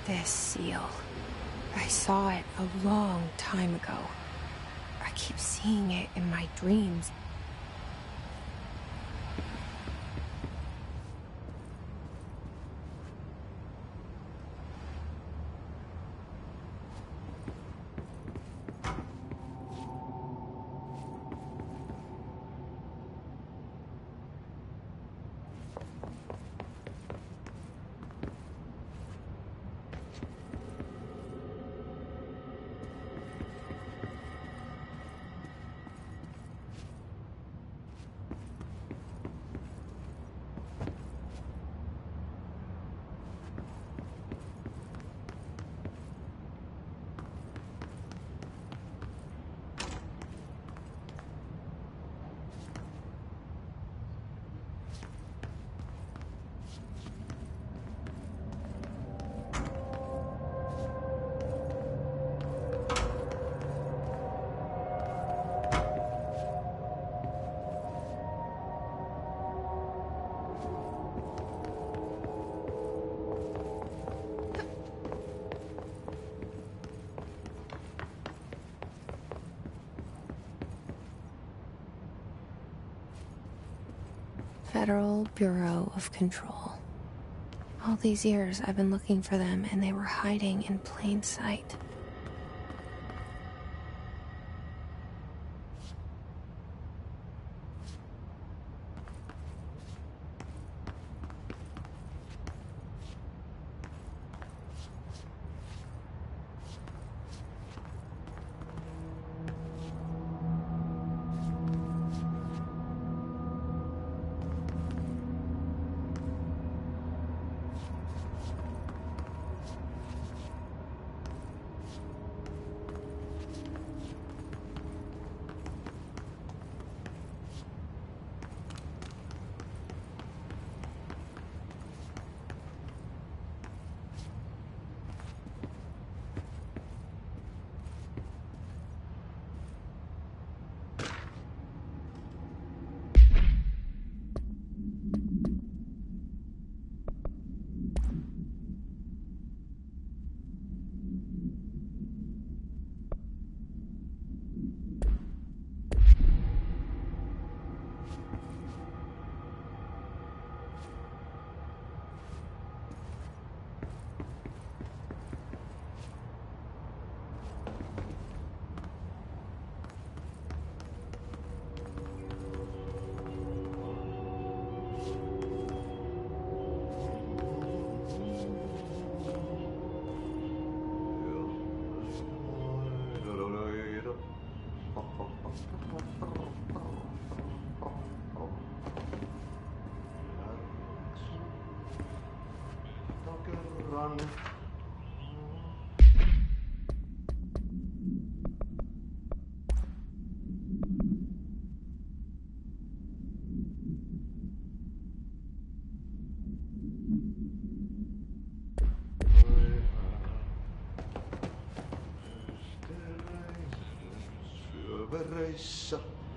this seal. I saw it a long time ago. I keep seeing it in my dreams. Federal Bureau of Control. All these years I've been looking for them, and they were hiding in plain sight.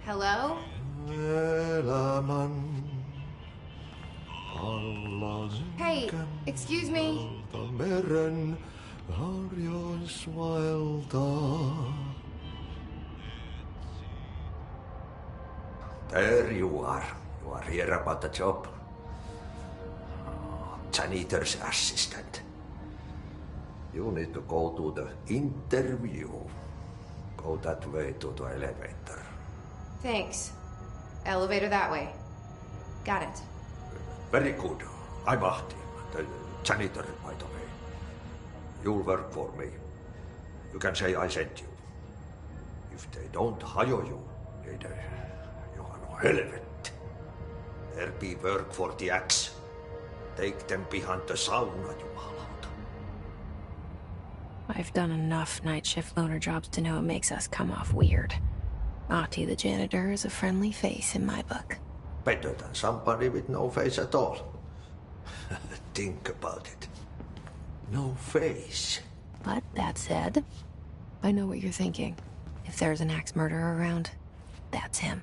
Hello? Hey, excuse me. There you are. You are here about the job. Janitor's assistant. You need to go to the interview. Go that way to the elevator. Thanks. Elevator that way. Got it. Very good. I'm Ahti, the janitor, by the way. You'll work for me. You can say I sent you. If they don't hire you, niin Johan on helvet. There be work for the axe. Take them behind the sauna, jumalauta. I've done enough night shift loner jobs to know it makes us come off weird. Ahti the janitor is a friendly face in my book. Better than somebody with no face at all. Think about it. No face. But that said, I know what you're thinking. If there's an axe murderer around, that's him.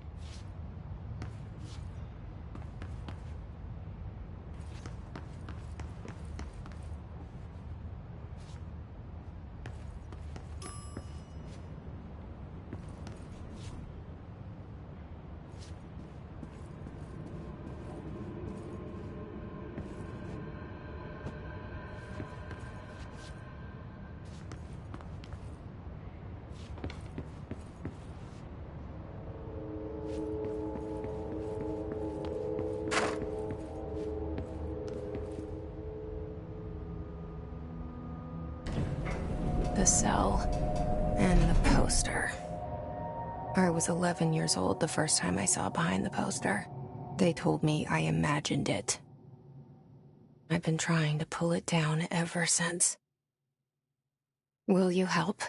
cell. And the poster. I was 11 years old the first time I saw behind the poster. They told me I imagined it. I've been trying to pull it down ever since. Will you help?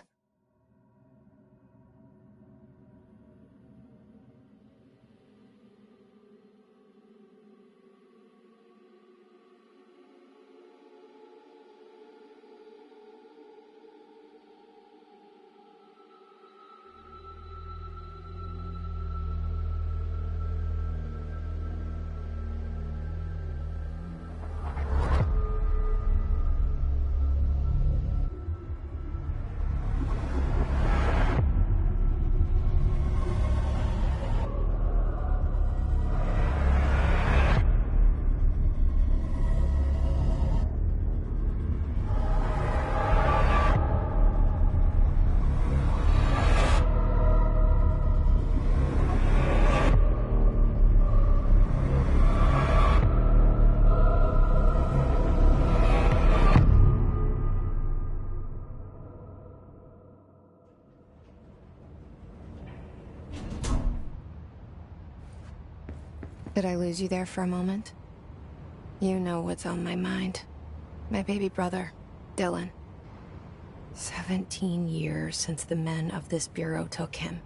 Did I lose you there for a moment? You know what's on my mind. My baby brother, Dylan. 17 years since the men of this bureau took him.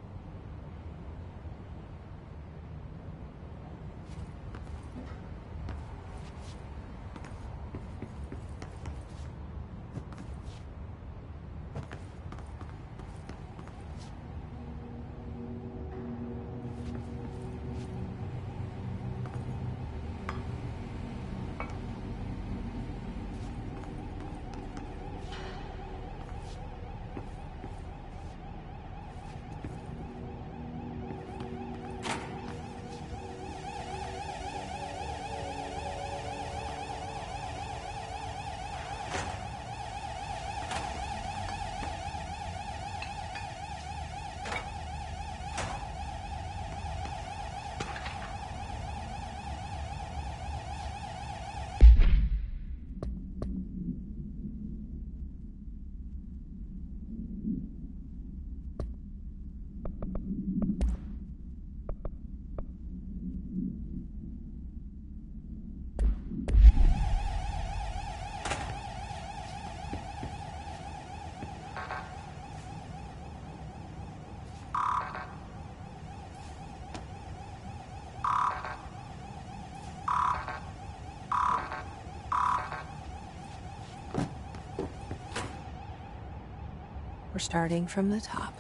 We're starting from the top.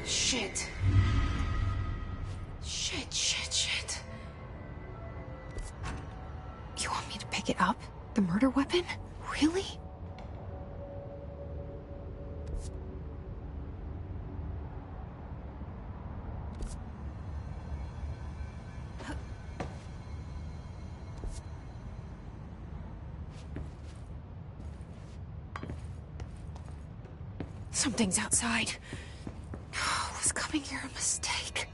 Shit. Shit. You want me to pick it up? The murder weapon? Really? Something's outside. Was coming here a mistake?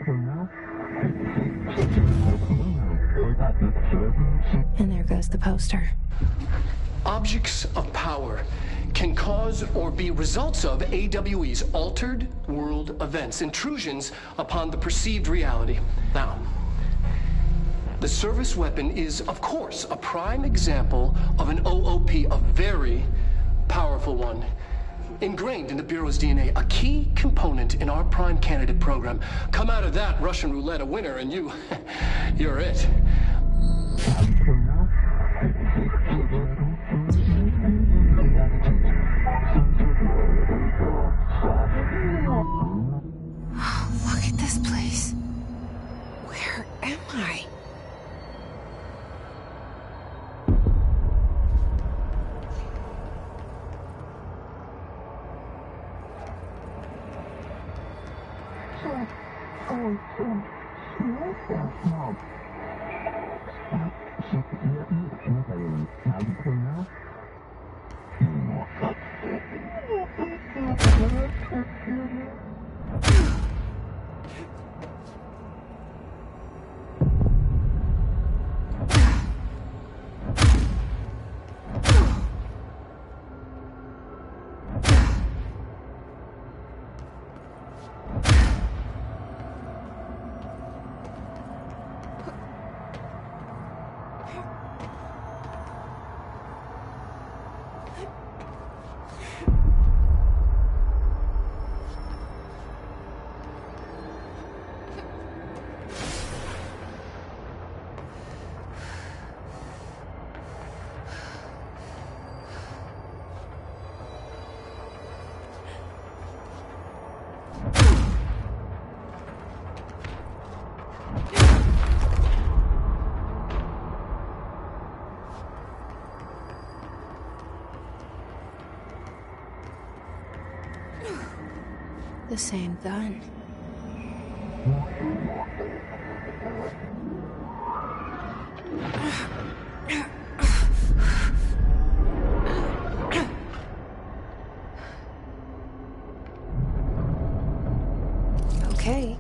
And there goes the poster. Objects of power can cause or be results of AWE's altered world events, intrusions upon the perceived reality. Now, the service weapon is, of course, a prime example of an OOP, a very powerful one, ingrained in the Bureau's DNA, a key component in our prime candidate program. Come out of that Russian roulette a winner, and you're it. Look at this place. Where am I? The same gun. Okay,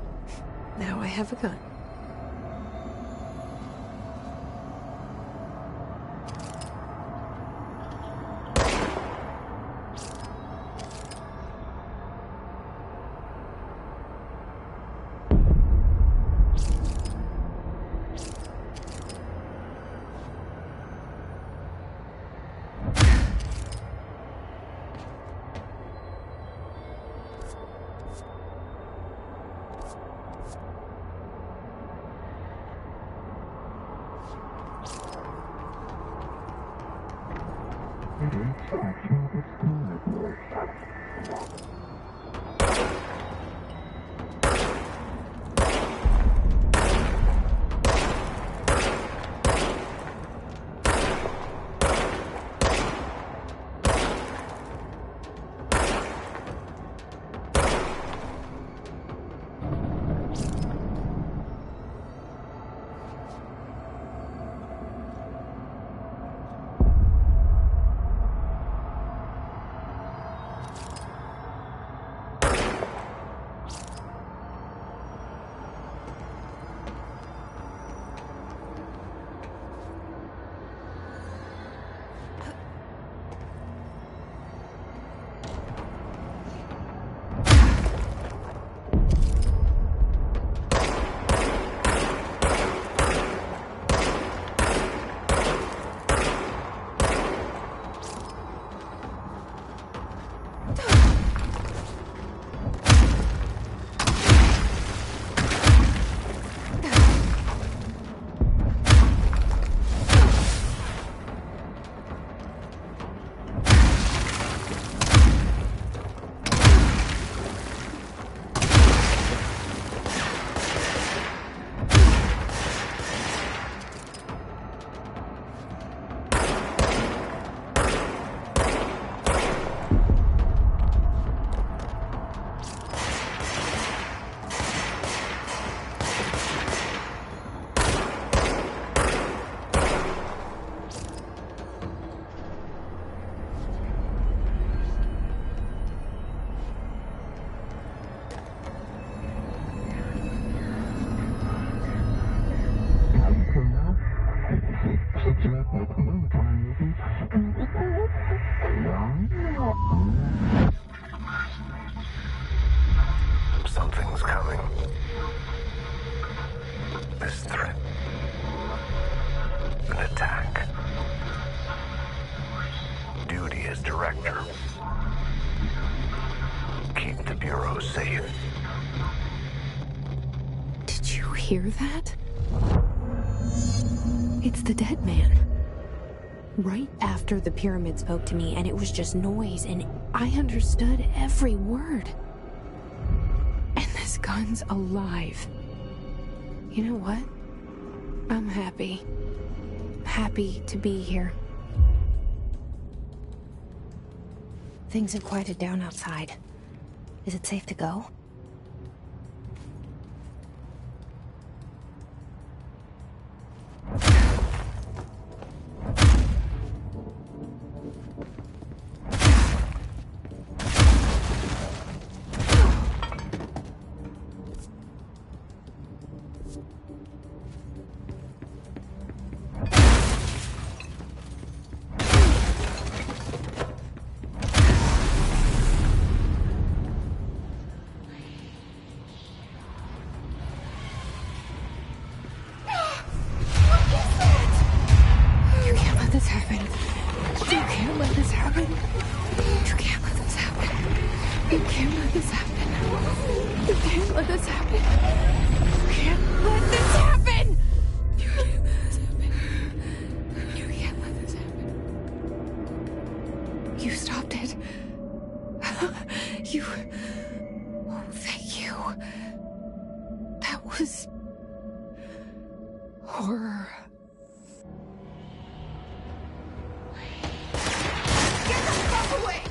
now I have a gun. hear that? It's the dead man. Right after the pyramid spoke to me, and it was just noise, and I understood every word. And this gun's alive. You know what? I'm happy. Happy to be here. Things have quieted down outside. Is it safe to go? Horror. Get the fuck away!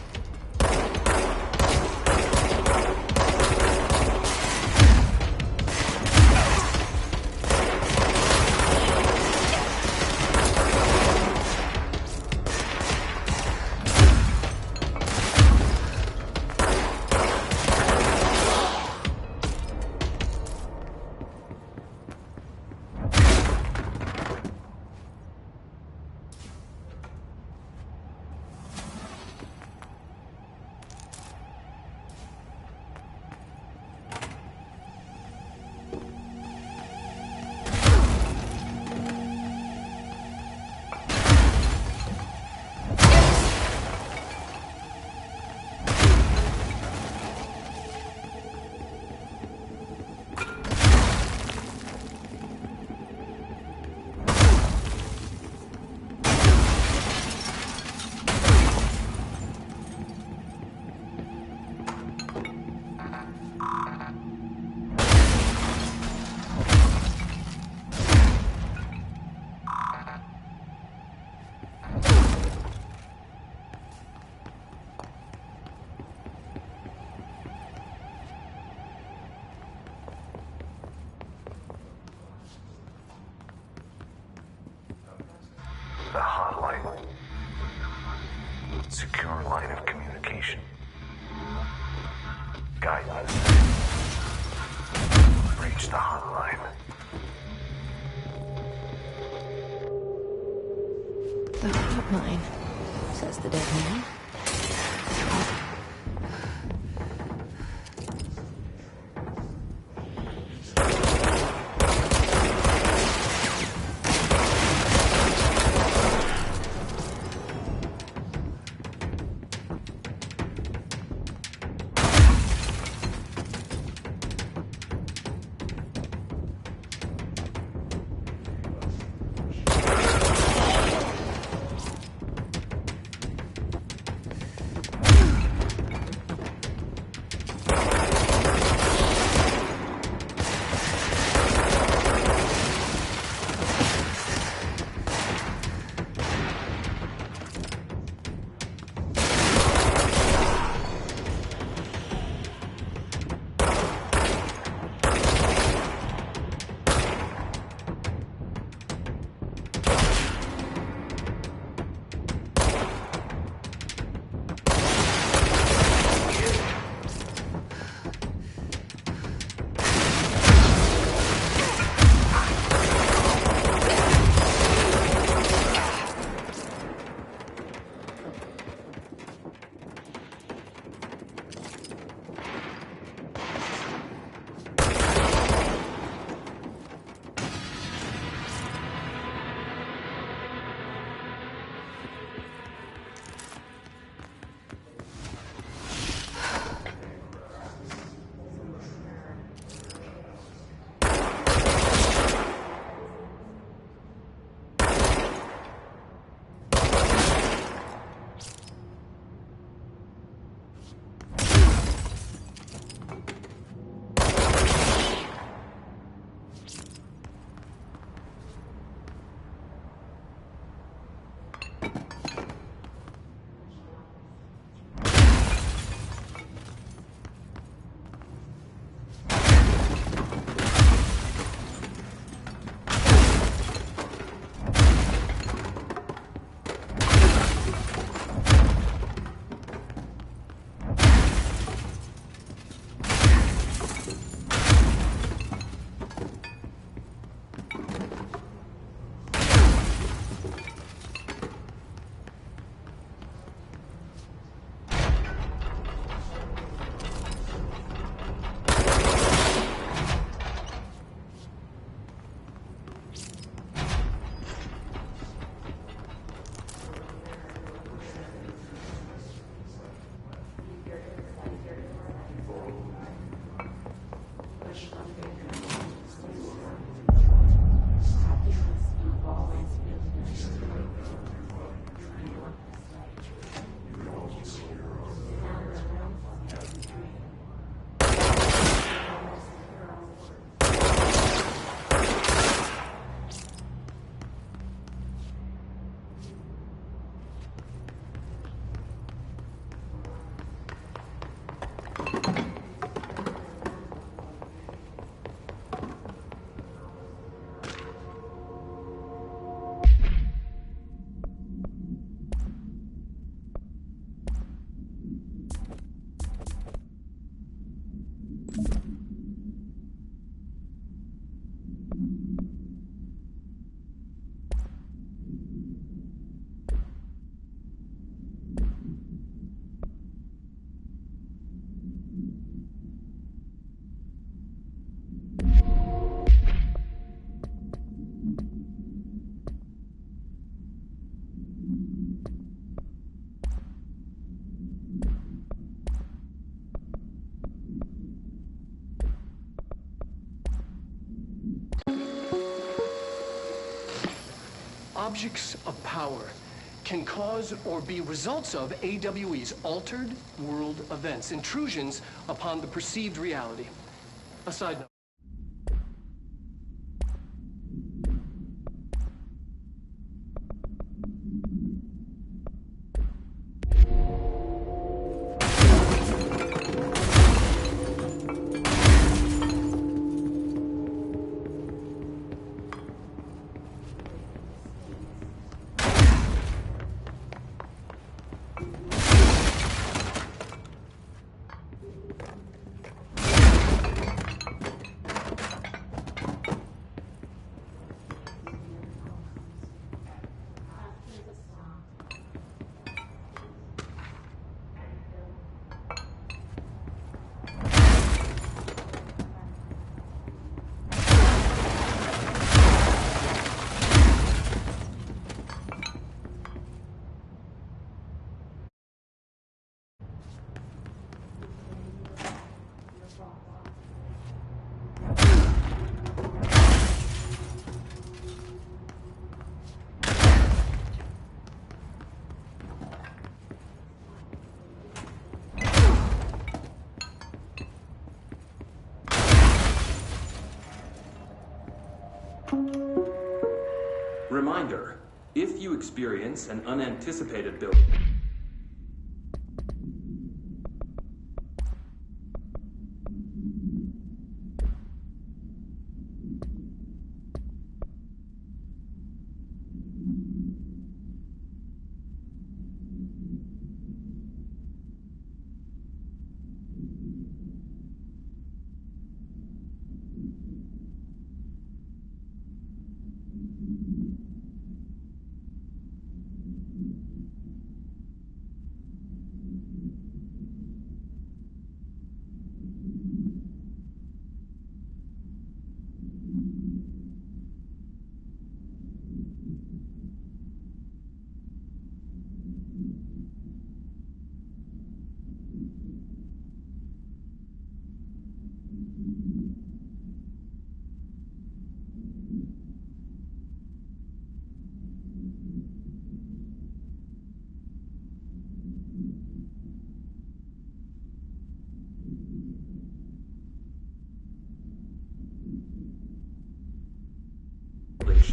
The hotline. Secure line of communication. Guidance. Reach the hotline. The hotline, says the dead man. objects of power can cause or be results of AWE's altered world events, intrusions upon the perceived reality. A side note. Reminder, if you experience an unanticipated build...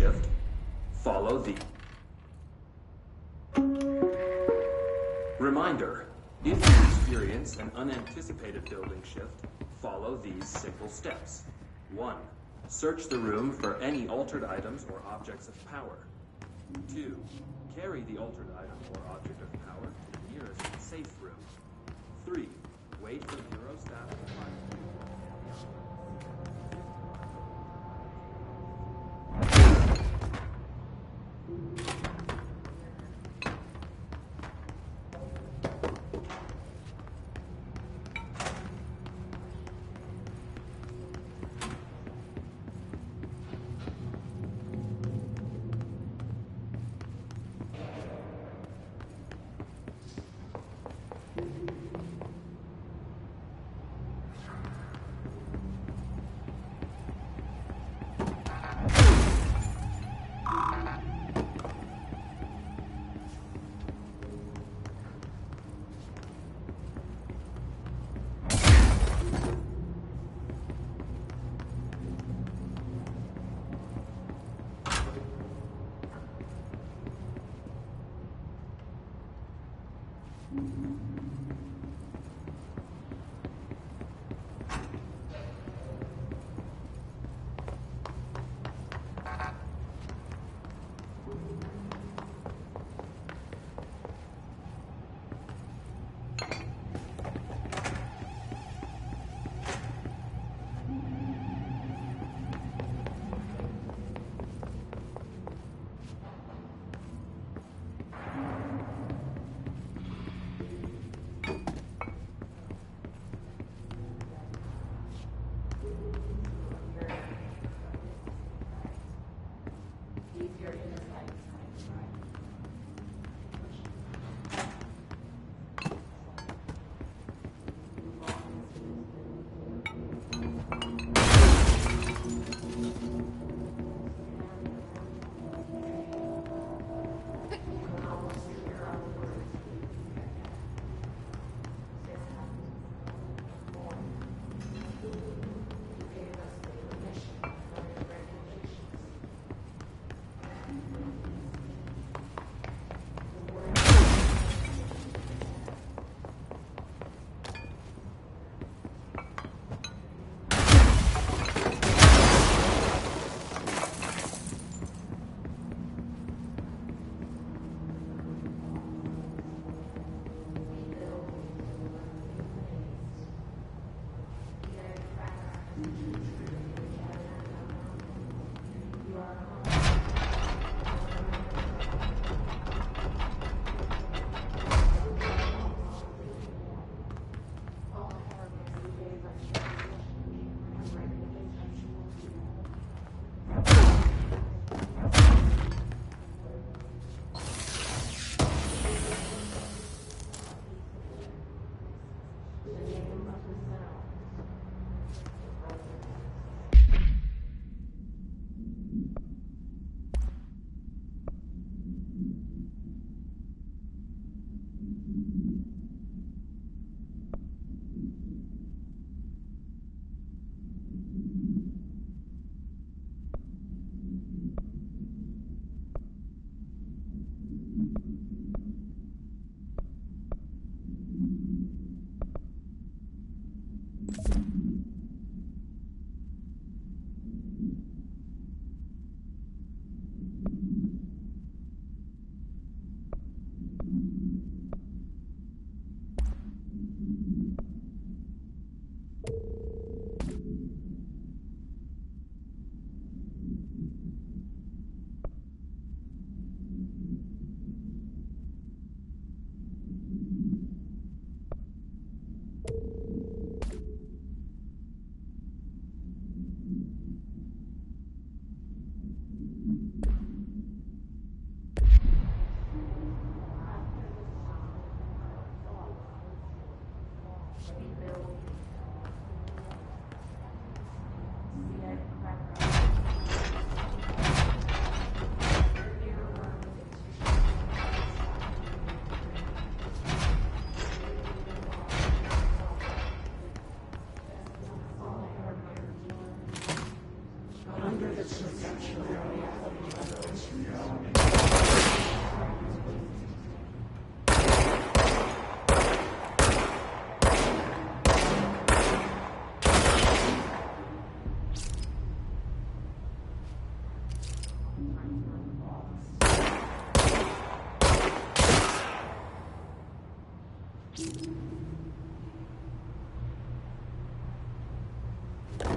shift, follow the... Reminder, if you experience an unanticipated building shift, follow these simple steps. 1. Search the room for any altered items or objects of power. 2. Carry the altered item or object of power to the nearest safe room. 3. Wait for the Bureau staff to find you.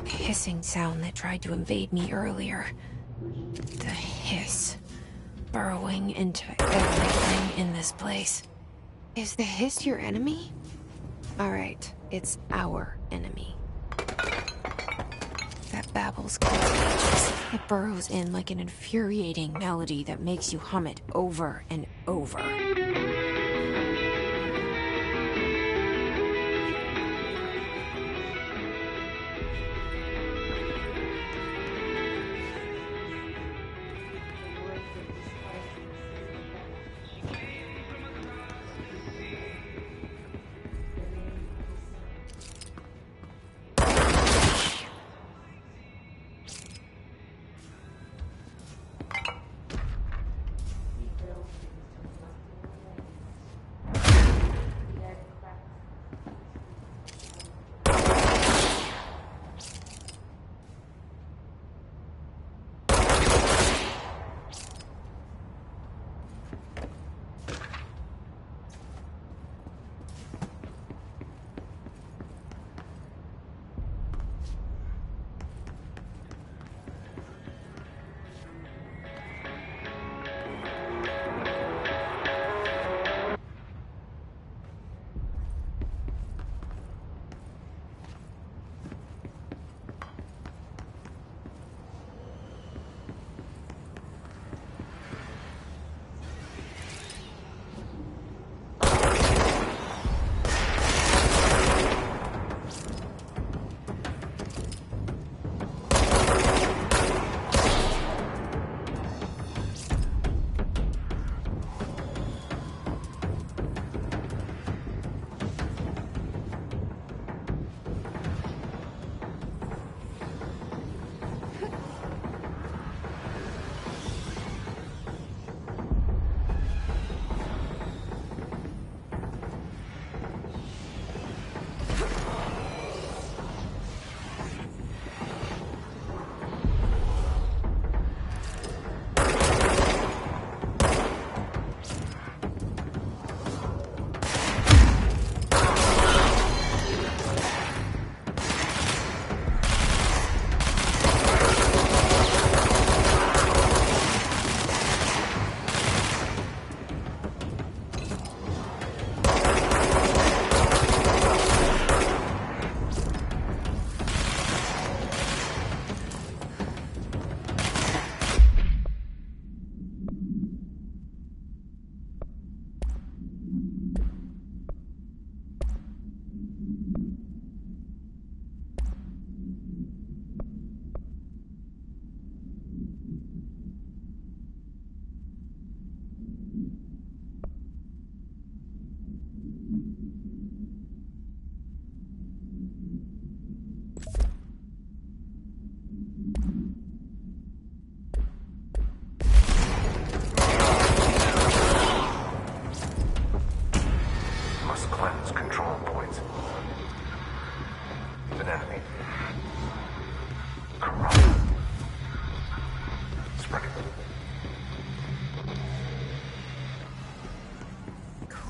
Hissing sound that tried to invade me earlier. The hiss. Burrowing into everything in this place. Is the hiss your enemy? Alright, it's our enemy. That babble's contagious. It burrows in like an infuriating melody that makes you hum it over and over.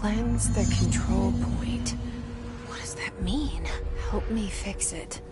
Cleanse the control point. What does that mean? Help me fix it.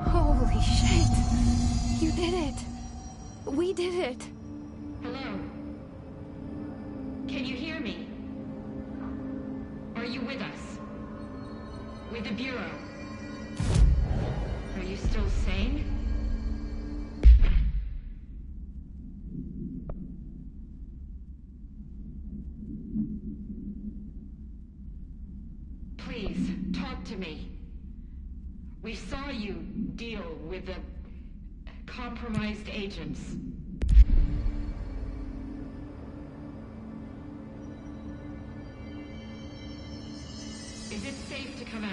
Holy shit! You did it! We did it! Hello? Can you hear me? Are you with us? with the Bureau. Are you still sane? Please, talk to me. We saw you deal with the compromised agents. Is it safe to come out?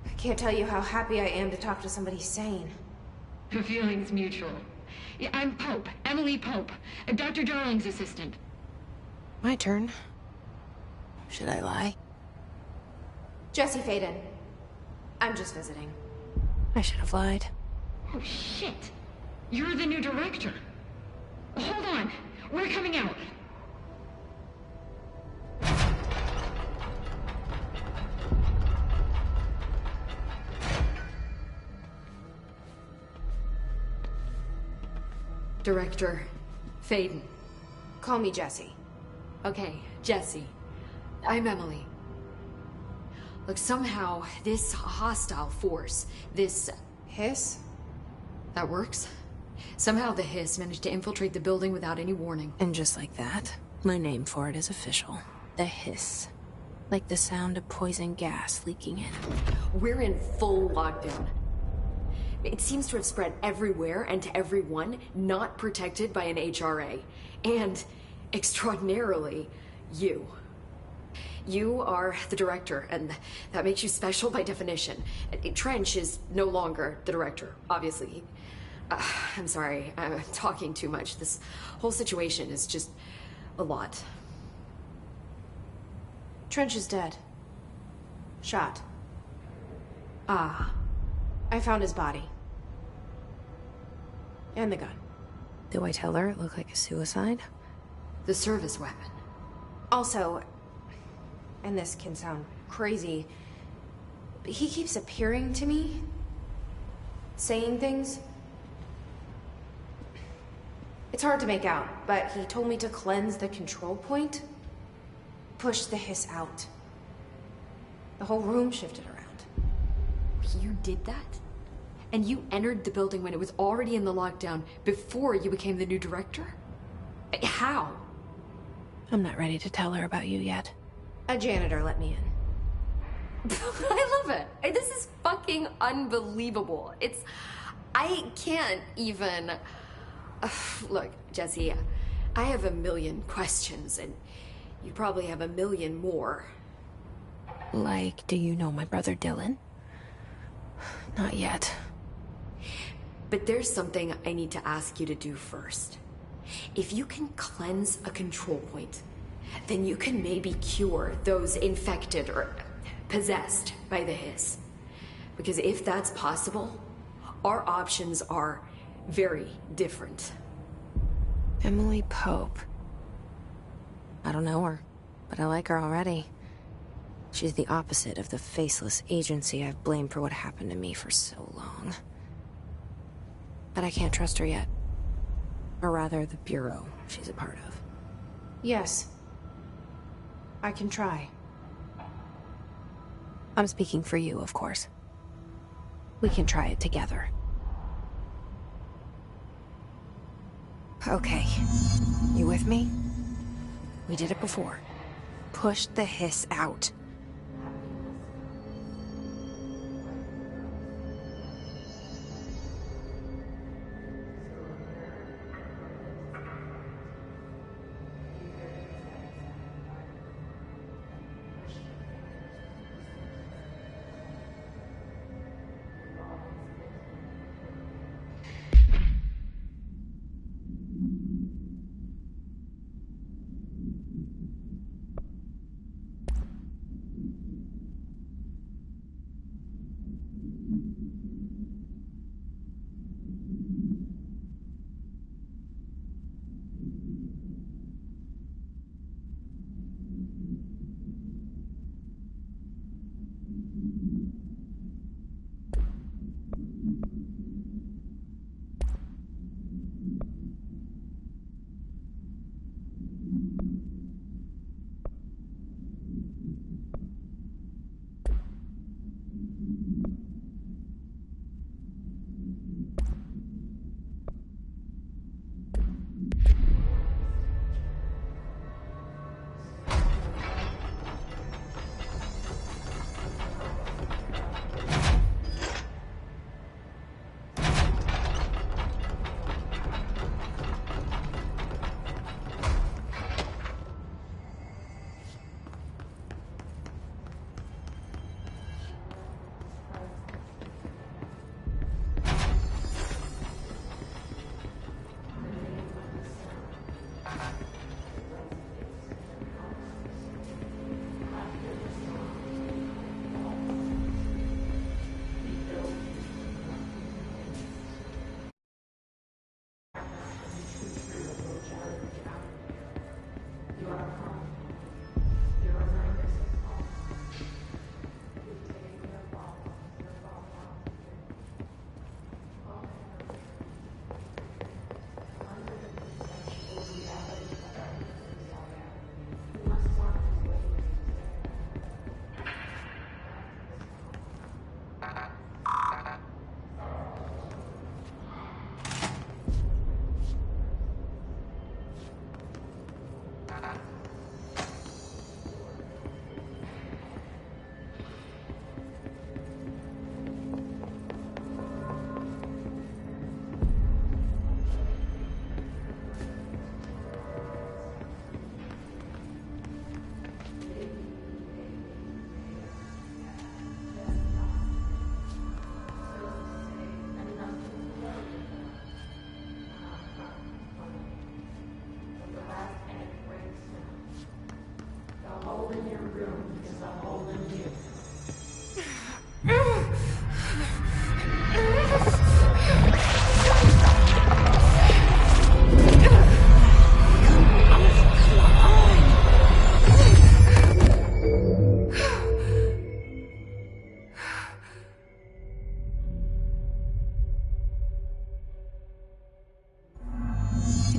I can't tell you how happy I am to talk to somebody sane. The feeling's mutual. Yeah, I'm Pope, Emily Pope, Dr. Darling's assistant. My turn. Should I lie? Jesse Faden. I'm just visiting. I should have lied. Oh, shit. You're the new director. Hold on. We're coming out. Director Faden. Call me Jesse. Okay, Jesse. I'm Emily. Look, somehow this hostile force, this Hiss? that works. Somehow the hiss managed to infiltrate the building without any warning. And just like that, my name for it is official. The hiss. Like the sound of poison gas leaking in. We're in full lockdown. It seems to have spread everywhere and to everyone not protected by an HRA. And, extraordinarily, you. You are the director, and that makes you special by definition. Trench is no longer the director, obviously. I'm sorry, I'm talking too much. This whole situation is just a lot. Trench is dead. Shot. Ah. I found his body. And the gun. Do I tell her it looked like a suicide? The service weapon. Also, and this can sound crazy, but he keeps appearing to me, saying things. It's hard to make out, but he told me to cleanse the control point, push the hiss out. The whole room shifted around. You did that? And you entered the building when it was already in the lockdown before you became the new director? How? I'm not ready to tell her about you yet. A janitor let me in. I love it. This is fucking unbelievable. I can't even... Look, Jesse, I have a million questions, and you probably have a million more. Like, do you know my brother Dylan? Not yet. But there's something I need to ask you to do first. If you can cleanse a control point, then you can maybe cure those infected or possessed by the hiss. Because if that's possible, our options are very different. Emily Pope. I don't know her, but I like her already. She's the opposite of the faceless agency I've blamed for what happened to me for so long. But I can't trust her yet. Or rather, the Bureau she's a part of. Yes. I can try. I'm speaking for you, of course. We can try it together. Okay. You with me? We did it before. Push the hiss out.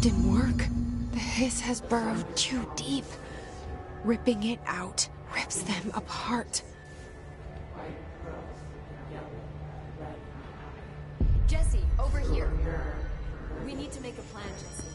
didn't work. The hiss has burrowed too deep. Ripping it out rips them apart. Jesse, over here. We need to make a plan, Jesse.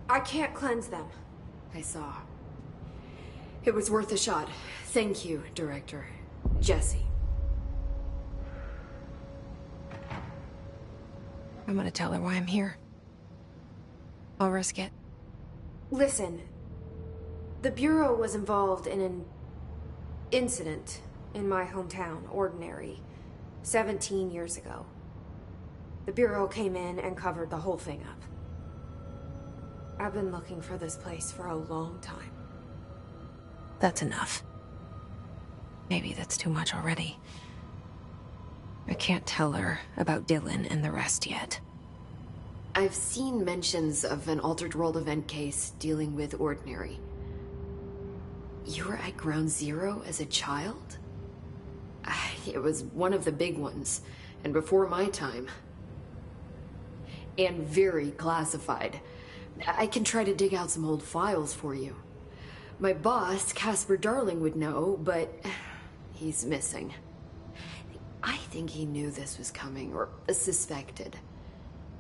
I can't cleanse them. I saw. It was worth a shot. Thank you, Director. Jesse. I'm gonna tell her why I'm here. I'll risk it. Listen, the Bureau was involved in an incident in my hometown, Ordinary, 17 years ago. The Bureau came in and covered the whole thing up. I've been looking for this place for a long time. That's enough. Maybe that's too much already. I can't tell her about Dylan and the rest yet. I've seen mentions of an Altered World event case dealing with Ordinary. You were at Ground Zero as a child? It was one of the big ones, and before my time. And very classified. I can try to dig out some old files for you. My boss, Casper Darling, would know, but he's missing. I think he knew this was coming, or suspected.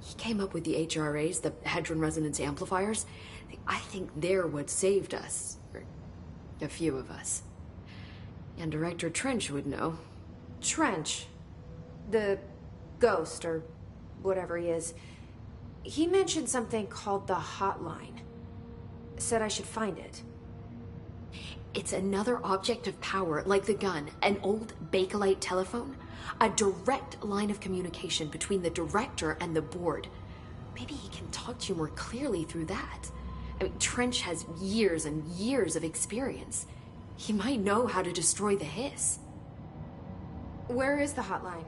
He came up with the HRAs, the Hadron Resonance Amplifiers. I think they're what saved us. Or a few of us. And Director Trench would know. Trench, the ghost, or whatever he is, he mentioned something called the Hotline. Said I should find it. It's another object of power, like the gun, an old Bakelite telephone. A direct line of communication between the director and the board. Maybe he can talk to you more clearly through that. I mean, Trench has years and years of experience. He might know how to destroy the hiss. Where is the hotline?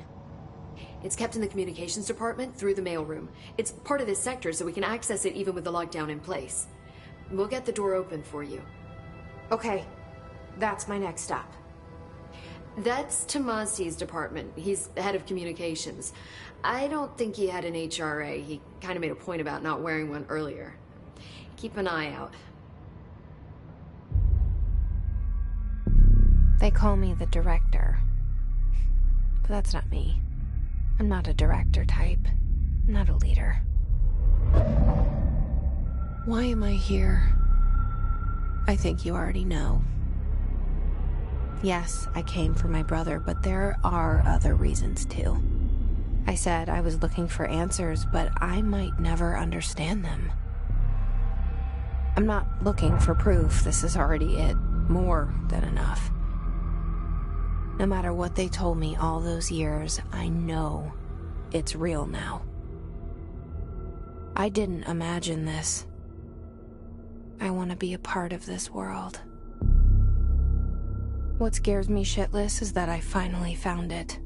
It's kept in the communications department through the mailroom. It's part of this sector, so we can access it even with the lockdown in place. We'll get the door open for you. Okay, that's my next stop. That's Tomasi's department. He's head of communications. I don't think he had an HRA. He kind of made a point about not wearing one earlier. Keep an eye out. They call me the director. But that's not me. I'm not a director type. I'm not a leader. Why am I here? I think you already know. Yes, I came for my brother, but there are other reasons too. I said I was looking for answers, but I might never understand them. I'm not looking for proof. This is already it. More than enough. No matter what they told me all those years, I know it's real now. I didn't imagine this. I want to be a part of this world. What scares me shitless is that I finally found it.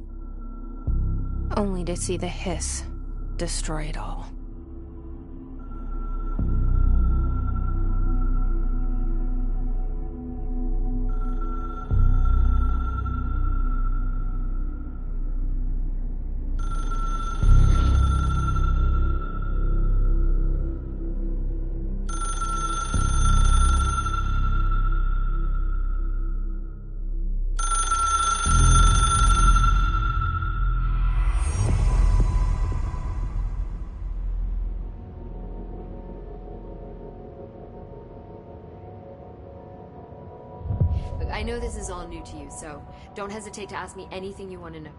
Only to see the hiss destroy it all. know this is all new to you, so don't hesitate to ask me anything you want to know.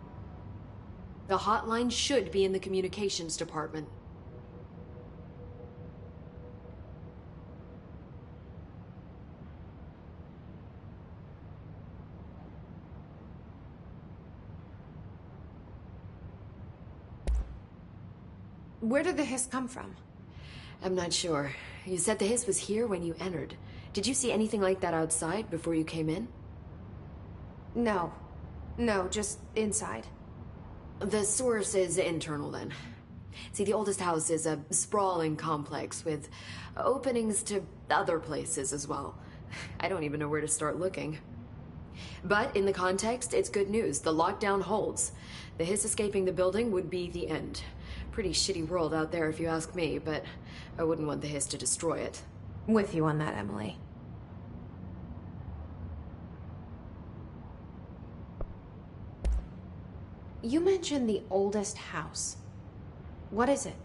The hotline should be in the communications department. Where did the hiss come from? I'm not sure. You said the hiss was here when you entered. Did you see anything like that outside before you came in? No. No, just inside. The source is internal, then. See, the oldest house is a sprawling complex with openings to other places as well. I don't even know where to start looking. But in the context, it's good news. The lockdown holds. The hiss escaping the building would be the end. Pretty shitty world out there if you ask me, but I wouldn't want the hiss to destroy it. With you on that, Emily. You mentioned the oldest house. What is it?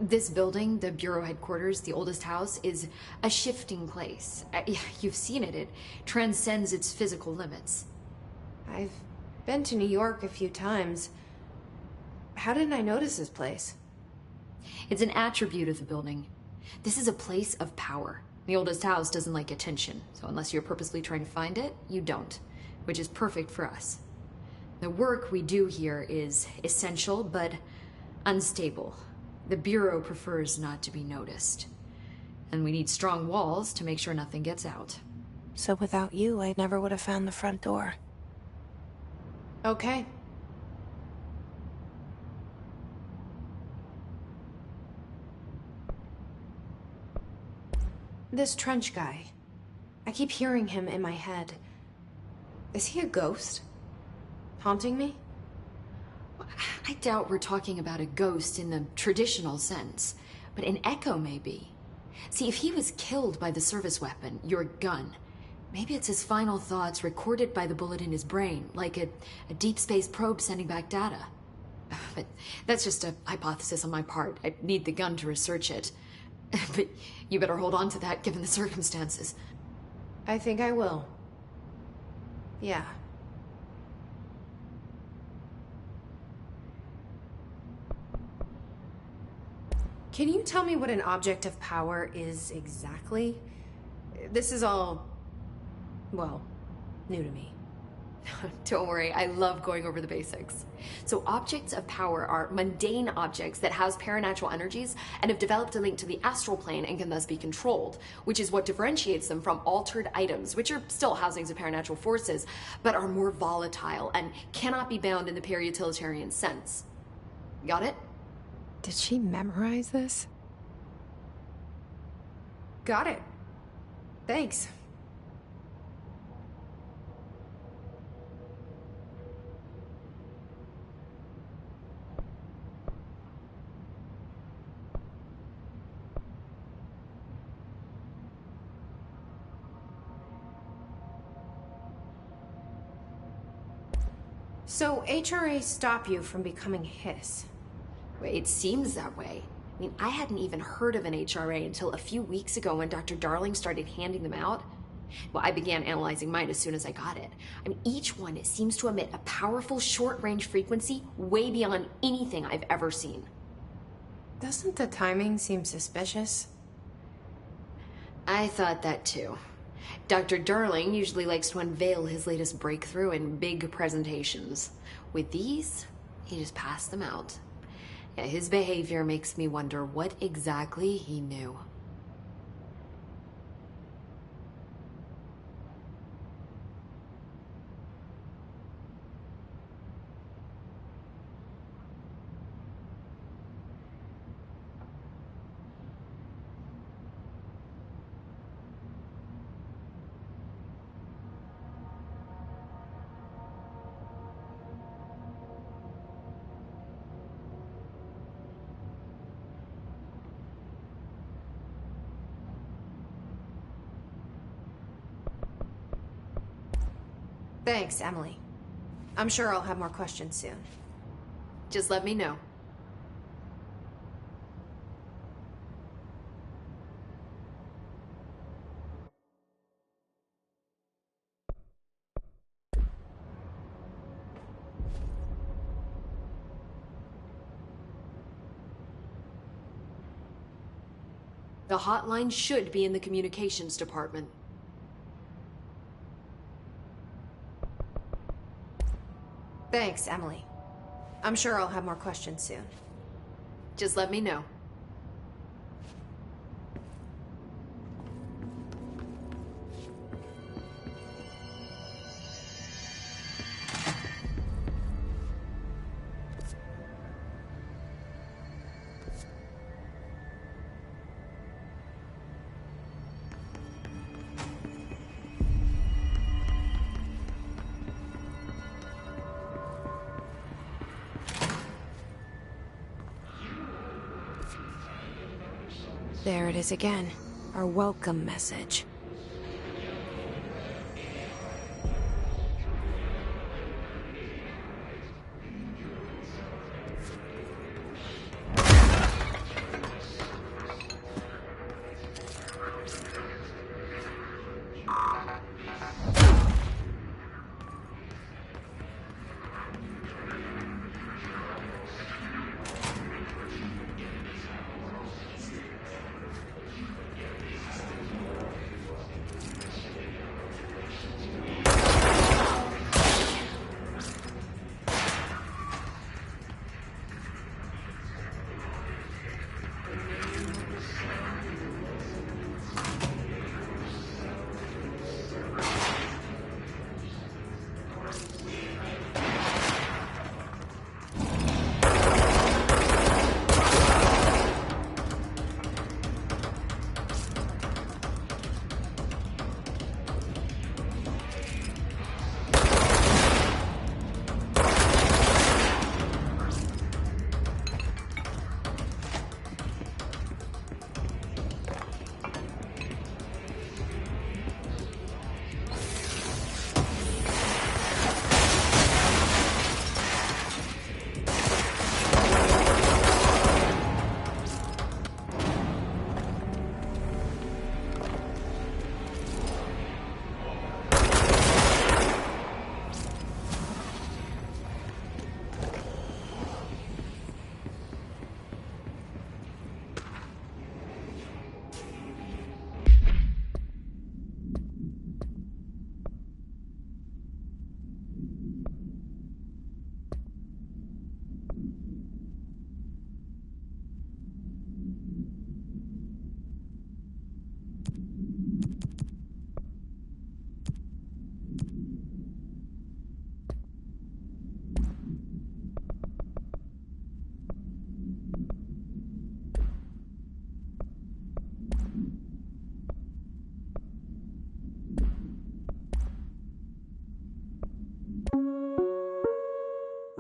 This building, the Bureau headquarters, the oldest house, is a shifting place. You've seen it. It transcends its physical limits. I've been to New York a few times. How didn't I notice this place? It's an attribute of the building. This is a place of power. The oldest house doesn't like attention, so unless you're purposely trying to find it, you don't, which is perfect for us. The work we do here is essential, but unstable. The Bureau prefers not to be noticed. And we need strong walls to make sure nothing gets out. So without you, I never would have found the front door. Okay. This Trench guy. I keep hearing him in my head. Is he a ghost? Haunting me? I doubt we're talking about a ghost in the traditional sense, but an echo maybe. See, if he was killed by the service weapon, your gun, maybe it's his final thoughts recorded by the bullet in his brain, like a deep space probe sending back data. But that's just a hypothesis on my part. I need the gun to research it. But you better hold on to that given the circumstances. I think I will. Yeah. Can you tell me what an object of power is exactly? This is all, well, new to me. Don't worry, I love going over the basics. So objects of power are mundane objects that house paranatural energies and have developed a link to the astral plane and can thus be controlled, which is what differentiates them from altered items, which are still housings of paranatural forces, but are more volatile and cannot be bound in the peri-utilitarian sense. Got it? Did she memorize this? Got it. Thanks. So HRA stop you from becoming Hiss? It seems that way. I mean, I hadn't even heard of an HRA until a few weeks ago when Dr. Darling started handing them out. Well, I began analyzing mine as soon as I got it. I mean, each one seems to emit a powerful short-range frequency way beyond anything I've ever seen. Doesn't the timing seem suspicious? I thought that too. Dr. Darling usually likes to unveil his latest breakthrough in big presentations. With these, he just passed them out. Yeah, his behavior makes me wonder what exactly he knew. Thanks, Emily. I'm sure I'll have more questions soon. Just let me know. The hotline should be in the communications department. Thanks, Emily. I'm sure I'll have more questions soon. Just let me know. There it is again. Our welcome message.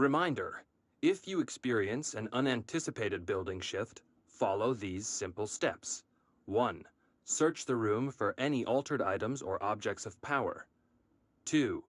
Reminder, if you experience an unanticipated building shift, follow these simple steps. 1. Search the room for any altered items or objects of power. 2.